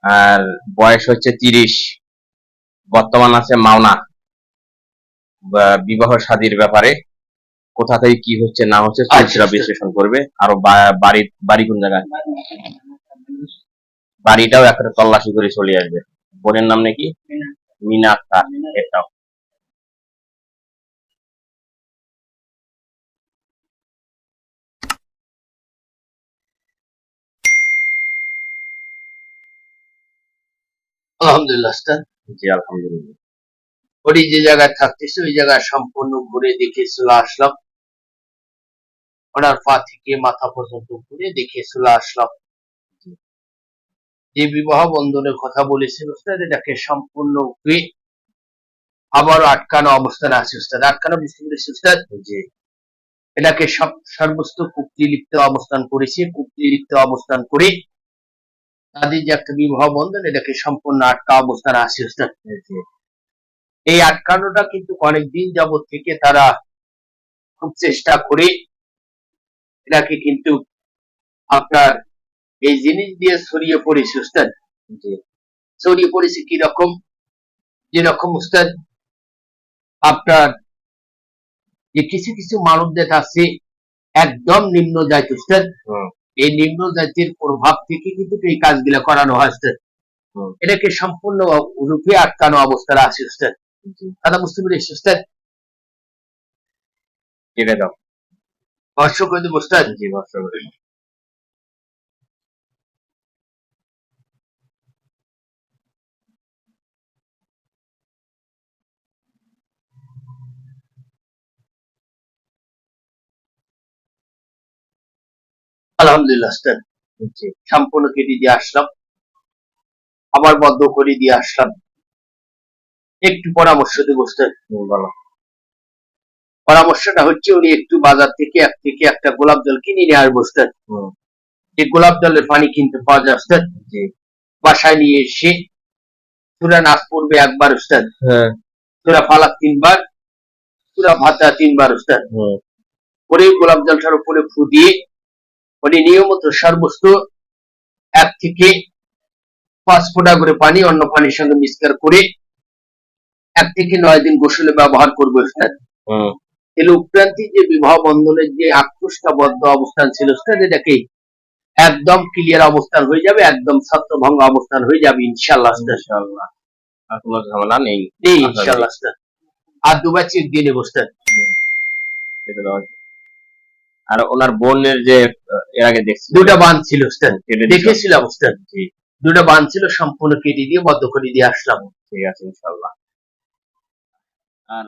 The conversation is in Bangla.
আর বয়স হচ্ছে 30, বর্তমান আছে মাওনা। বিবাহ শাদীর ব্যাপারে কোথা থেকে কি হচ্ছে না হচ্ছে চরিত্র বিশ্লেষণ করবে। আরো বাড়ি কোন জায়গায়, বাড়িটাও একটা তল্লাশি করে চলে আসবে। বোনের নাম নাকি মিনা আক্তার। এটাও আলহামদুলিল্লাহ। জি আলহামদুলিল্লাহ। ওই যে জায়গায় থাকতেছে ওই জায়গায় সম্পূর্ণ ঘুরে দেখে চলে আসলাম। ওনার পা থেকে মাথা পর্যন্ত ঘুরে দেখে চলে আসলাম। যে বিবাহ বন্ধনের কথা বলেছেন উস্তাদ, এটাকে সম্পূর্ণ ঘুরে আবারও আটকানো অবস্থানে আছে উস্তাদ। আটকানো বুঝতে পেরেছি উস্তাদ? জি। এটাকে সর্বস্ত কুপ্তি লিপ্ত অবস্থান করেছে। কুপ্তি লিপ্ত অবস্থান করে তাদের যে একটা বিবাহ বন্ধন, এটাকে সম্পূর্ণ আটকা অবস্থানে আছে উস্তাদ। এই আটকানোটা কিন্তু অনেকদিন যাবৎ থেকে তারা খুব চেষ্টা করে এটাকে কিন্তু আপনার এই জিনিস দিয়ে ছড়িয়ে পড়েছে উস্তাদ। ছড়িয়ে পড়েছে কিরকম, যেরকম উস্তাদ আপনার যে কিছু কিছু মানবদের আছে একদম নিম্ন জাত উস্তাদ, এই নিম্ন জাতির প্রভাব থেকে কিন্তু এই কাজগুলো করানো হয় উস্তাদ। এটাকে সম্পূর্ণ রূপে আটকানো অবস্থায় আছে উস্তাদ। কথা বুঝতে পেরেছি উস্তাদ? কেটে দাও। ভর্ষ করে দেবো উস্তাদ? জি ভর্ষ করে দাও। আলহামদুলিল্লাহ উস্তাদ। সম্পূর্ণ কেটে দিয়ে আসলাম, আবার বদ্ধ করে দিয়ে আসলাম। একটু পরামর্শ দেব উস্তাদ। বলো। পরামর্শটা হচ্ছে উনি একটু বাজার থেকে একটা গোলাপ জল কিনে নিয়ে আসবো উস্তাদ। এই গোলাপ জলের পানি কিনতে পাওয়া যায় উস্তাদ। বাসায় নিয়ে এসে সূরা নাস পড়বে একবার উস্তাদ, সূরা ফালাক 3 বার, সূরা ফাতিহা 3 বার উস্তাদ। পরে গোলাপ জলটার উপরে ফু দিয়ে উনি নিয়মিত সর্বস্ত 1 থেকে 5 ফোঁটা করে পানি অন্য পানির সঙ্গে মিক্সচার করে 1 থেকে 9 দিন গোসলে ব্যবহার করবে উস্তাদ। এর উপরান্তি যে বিবাহ বন্ধনের যে আকৃষ্টবদ্ধ অবস্থান ছিল উস্তাদ, এটাকে একদম ক্লিয়ার অবস্থান হয়ে যাবে, একদম ছত্রভঙ্গ অবস্থান হয়ে যাবে ইনশাআল্লাহ। ইনশাআল্লাহ আর কোনো ঝামেলা নেই ইনশাআল্লাহ। আর দুবার চেক দিয়ে নেব উস্তাদ। আর ওনার বোনের যে এর আগে দেখছি 2টা বান ছিল উস্তাদ, দেখেছিলাম উস্তাদ। 2টা বান ছিল, সম্পূর্ণ কেটে দিয়ে বদ্ধ করে দিয়ে আসলাম। ঠিক আছে ইনশাআল্লাহ। আর